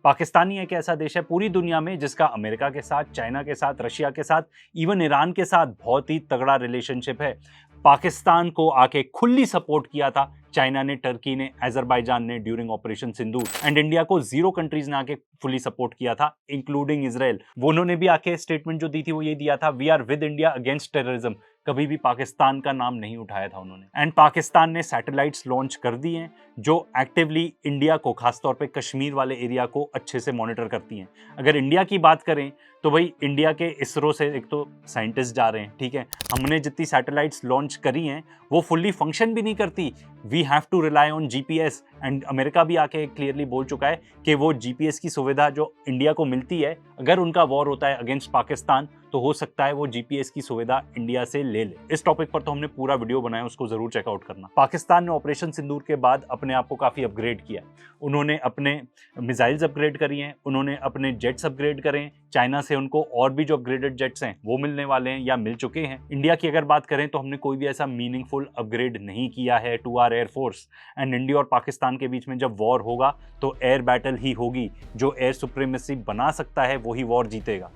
पाकिस्तान ही एक ऐसा देश है पूरी दुनिया में जिसका अमेरिका के साथ, चाइना के साथ, रशिया के साथ, इवन ईरान के साथ बहुत ही तगड़ा रिलेशनशिप है। पाकिस्तान को आके खुली सपोर्ट किया था चाइना ने, टर्की ने, अजरबैजान ने during operation Sindoor, and India को 0 कंट्रीज ने आके फुली सपोर्ट किया था इंक्लूडिंग इजराइल। वो उन्होंने भी आके स्टेटमेंट जो दी थी वो ये दिया था, we are with India against terrorism. कभी भी पाकिस्तान का नाम नहीं उठाया था उन्होंने। एंड पाकिस्तान ने सैटेलाइट्स लॉन्च कर दिए हैं जो एक्टिवली इंडिया को, खासतौर पे कश्मीर वाले एरिया को अच्छे से मॉनिटर करती हैं। अगर इंडिया की बात करें तो भाई इंडिया के इसरो से एक तो साइंटिस्ट जा रहे हैं, ठीक है। हमने जितनी सैटेलाइट्स लॉन्च करी हैं वो फुल्ली फंक्शन भी नहीं करती, we have to rely on GPS. And America भी आके क्लियरली बोल चुका है कि वो जीपीएस की सुविधा जो इंडिया को मिलती है, अगर उनका वॉर होता है अगेंस्ट पाकिस्तान तो हो सकता है वो जीपीएस की सुविधा इंडिया से ले ले। इस टॉपिक पर तो हमने पूरा वीडियो बनाया, उसको जरूर चेकआउट करना। पाकिस्तान ने ऑपरेशन सिंदूर के बाद अपने आप को काफी अपग्रेड किया। उन्होंने अपने मिसाइल्स अपग्रेड करी हैं, उन्होंने अपने जेट्स अपग्रेड करे हैं। चाइना से उनको और भी जो अपग्रेडेड जेट्स हैं वो मिलने वाले हैं या मिल चुके हैं। इंडिया की अगर बात करें तो हमने कोई भी ऐसा मीनिंगफुल अपग्रेड नहीं किया है to our air force. And India और पाकिस्तान के बीच में जब वॉर होगा तो एयर बैटल ही होगी, जो एयर सुप्रीमेसी बना सकता है वही वॉर जीतेगा।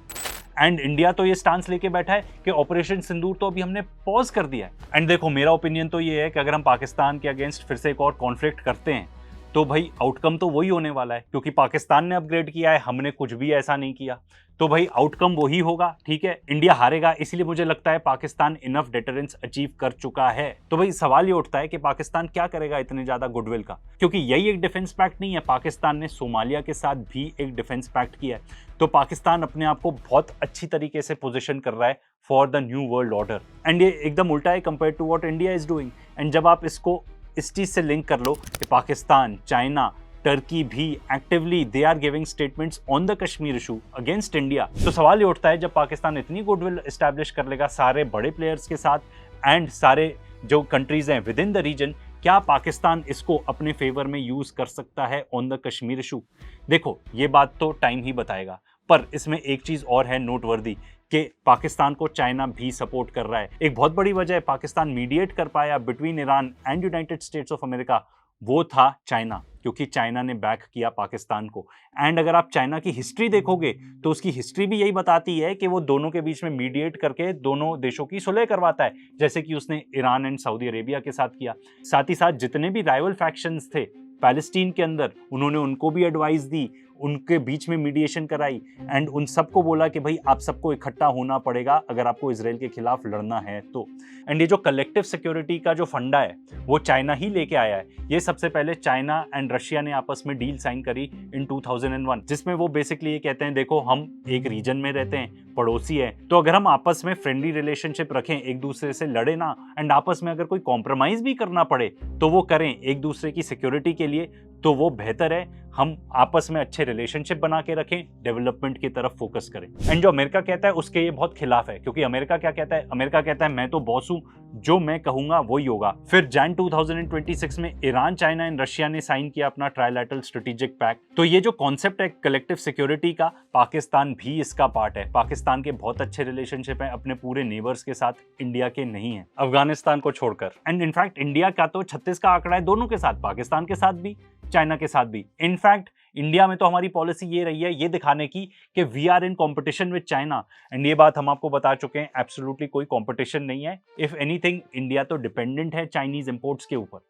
एंड इंडिया तो ये स्टांस लेके बैठा है कि ऑपरेशन सिंदूर तो अभी हमने पॉज कर दिया है। एंड देखो, मेरा ओपिनियन तो ये है कि अगर हम पाकिस्तान के अगेंस्ट फिर से एक और कॉन्फ्लिक्ट करते हैं तो भाई आउटकम तो वही होने वाला है, क्योंकि पाकिस्तान ने अपग्रेड किया है, हमने कुछ भी ऐसा नहीं किया, तो भाई आउटकम वही होगा, ठीक है। इंडिया हारेगा, इसलिए मुझे लगता है पाकिस्तान इनफ डेटरेंस अचीव कर चुका है। तो भाई सवाल ये उठता है कि पाकिस्तान क्या करेगा इतने ज्यादा गुडविल का, क्योंकि यही एक डिफेंस पैक्ट नहीं है, पाकिस्तान ने सोमालिया के साथ भी एक डिफेंस पैक्ट किया है। तो पाकिस्तान अपने आप को बहुत अच्छी तरीके से पोजीशन कर रहा है for the new world order. And ये एकदम उल्टा है compare to what India is doing. And जब आप इसको इस चीज से लिंक कर लो कि पाकिस्तान, चाइना, टर्की भी actively they are giving statements on the Kashmir issue against India, तो सवाल ये उठता है जब पाकिस्तान इतनी गुडविल एस्टैब्लिश कर लेगा सारे बड़े प्लेयर्स के साथ एंड सारे जो कंट्रीज हैं विद इन द रीजन, क्या पाकिस्तान इसको अपने फेवर में यूज कर सकता है ऑन द कश्मीर इशू? देखो, ये बात तो टाइम ही बताएगा, पर इसमें एक चीज और है नोटवर्दी कि पाकिस्तान को चाइना भी सपोर्ट कर रहा है। एक बहुत बड़ी वजह है पाकिस्तान मीडिएट कर पाया between Iran and United states of America, वो था चाइना, क्योंकि चाइना ने बैक किया पाकिस्तान को। एंड अगर आप चाइना की हिस्ट्री देखोगे तो उसकी हिस्ट्री भी यही बताती है कि वो दोनों के बीच में मीडिएट करके दोनों देशों की सुलह करवाता है, जैसे कि उसने ईरान एंड सऊदी अरेबिया के साथ किया। साथ ही साथ जितने भी राइवल फैक्शंस थे पैलेस्टीन के अंदर, उन्होंने उनको भी एडवाइस दी, उनके बीच में मीडिएशन कराई एंड उन सबको बोला कि भाई आप सबको इकट्ठा होना पड़ेगा अगर आपको इजराइल के खिलाफ लड़ना है तो। एंड ये जो कलेक्टिव सिक्योरिटी का जो फंडा है वो चाइना ही लेके आया है। ये सबसे पहले चाइना एंड रशिया ने आपस में डील साइन करी इन 2001, जिसमें वो बेसिकली ये कहते हैं देखो हम एक रीजन में रहते हैं, पड़ोसी है, तो अगर हम आपस में फ्रेंडली रिलेशनशिप रखें, एक दूसरे से लड़े ना, एंड आपस में अगर कोई कॉम्प्रोमाइज भी करना पड़े तो वो करें एक दूसरे की सिक्योरिटी के लिए, तो वो बेहतर है। हम आपस में अच्छे रिलेशनशिप बना के रखें, डेवलपमेंट की तरफ फोकस करें। एंड जो अमेरिका कहता है उसके ये बहुत खिलाफ है, क्योंकि अमेरिका क्या कहता है, अमेरिका कहता है मैं तो बॉस हूं, जो मैं कहूंगा वही होगा। फिर जैन 2026 में ईरान, चाइना एंड रशिया ने साइन किया अपना ट्राइलैटरल स्ट्रेटेजिक पैक्ट। तो ये जो कॉन्सेप्ट है कलेक्टिव सिक्योरिटी का, पाकिस्तान भी इसका पार्ट है। पाकिस्तान के बहुत अच्छे रिलेशनशिप हैं अपने पूरे नेबर्स के साथ, इंडिया के नहीं है, अफगानिस्तान को छोड़कर। एंड इनफैक्ट इंडिया का तो 36 का आंकड़ा है दोनों के साथ, पाकिस्तान के साथ भी, चाइना के साथ भी। इनफैक्ट इंडिया में तो हमारी पॉलिसी ये रही है ये दिखाने की कि we are in competition with China, and ये बात हम आपको बता चुके हैं, एब्सोल्युटली कोई कंपटीशन नहीं है। इफ एनीथिंग इंडिया तो डिपेंडेंट है चाइनीज इंपोर्ट्स के ऊपर।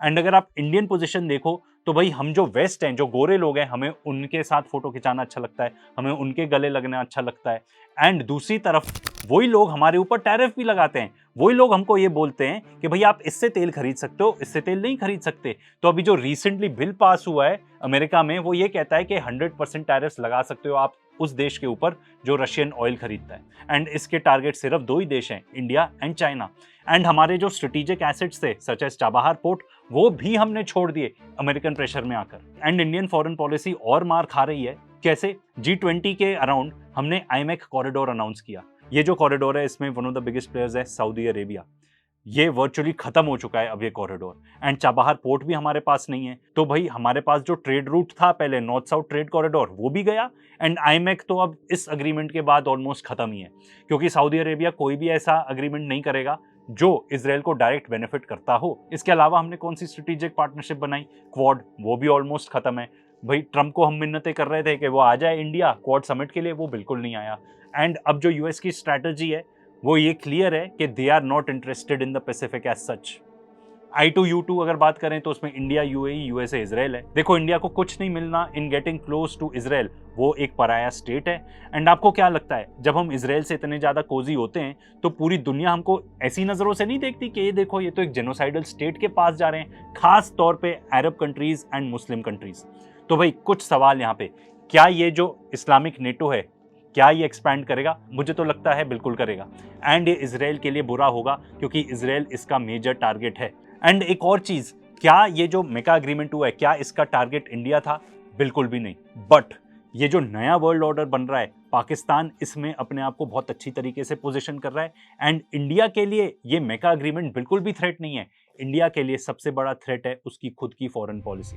एंड अगर आप इंडियन पोजीशन देखो तो भाई हम जो वेस्ट हैं, जो गोरे लोग हैं, हमें उनके साथ फोटो खिंचाना अच्छा लगता है, हमें उनके गले लगना अच्छा लगता है। एंड दूसरी तरफ वही लोग हमारे ऊपर टैरिफ भी लगाते हैं, वही लोग हमको ये बोलते हैं कि भाई आप इससे तेल खरीद सकते हो, इससे तेल नहीं खरीद सकते। तो अभी जो रिसेंटली बिल पास हुआ है अमेरिका में, वो ये कहता है कि 100% टैरिफ्स लगा सकते हो आप उस देश के ऊपर जो रशियन ऑयल खरीदता है। एंड इसके टारगेट सिर्फ 2 ही देश हैं, इंडिया एंड चाइना। एंड हमारे जो स्ट्रेटेजिक एसेट्स थे सच एज चाबहार पोर्ट, वो भी हमने छोड़ दिए अमेरिकन प्रेशर में आकर। एंड इंडियन फॉरेन पॉलिसी और मार खा रही है। कैसे? G20 के अराउंड हमने आईमेक कॉरिडोर अनाउंस किया। ये जो कॉरिडोर है इसमें one of the biggest players है सऊदी अरेबिया। ये वर्चुअली खत्म हो चुका है अब ये कॉरिडोर। एंड चाबहार पोर्ट भी हमारे पास नहीं है, तो भाई हमारे पास जो ट्रेड रूट था पहले, नॉर्थ साउथ ट्रेड कॉरिडोर, वो भी गया। एंड आईमेक तो अब इस अग्रीमेंट के बाद ऑलमोस्ट खत्म ही है, क्योंकि सऊदी अरेबिया कोई भी ऐसा अग्रीमेंट नहीं करेगा जो इजराइल को डायरेक्ट बेनिफिट करता हो। इसके अलावा हमने कौन सी स्ट्रेटेजिक पार्टनरशिप बनाई, क्वाड, वो भी ऑलमोस्ट खत्म है। भाई ट्रम्प को हम मिन्नतें कर रहे थे कि वो आ जाए इंडिया क्वाड समिट के लिए, वो बिल्कुल नहीं आया। एंड अब जो यूएस की स्ट्रैटेजी है वो ये क्लियर है कि they are not interested in the Pacific as such. I2U2 अगर बात करें तो उसमें इंडिया, यूएई, यूएसए, इजराइल है। देखो इंडिया को कुछ नहीं मिलना in getting close to Israel, वो एक पराया स्टेट है। एंड आपको क्या लगता है जब हम इजराइल से इतने ज्यादा कोजी होते हैं तो पूरी दुनिया हमको ऐसी नजरों से नहीं देखती कि ये देखो ये तो एक जेनोसाइडल स्टेट के पास जा रहे हैं, खास तौर पे अरब कंट्रीज एंड मुस्लिम कंट्रीज। तो भाई कुछ सवाल यहाँ पे, क्या ये जो इस्लामिक नेटो है क्या ये एक्सपैंड करेगा? मुझे तो लगता है बिल्कुल करेगा। एंड ये इजराइल के लिए बुरा होगा क्योंकि इजराइल इसका मेजर टारगेट है। एंड एक और चीज, क्या ये जो मेगा अग्रीमेंट हुआ है क्या इसका टारगेट इंडिया था? बिल्कुल भी नहीं। बट ये जो नया वर्ल्ड ऑर्डर बन रहा है, पाकिस्तान इसमें अपने आप को बहुत अच्छी तरीके से पोजीशन कर रहा है। एंड इंडिया के लिए ये मेगा अग्रीमेंट बिल्कुल भी थ्रेट नहीं है। इंडिया के लिए सबसे बड़ा थ्रेट है उसकी खुद की फॉरेन पॉलिसी।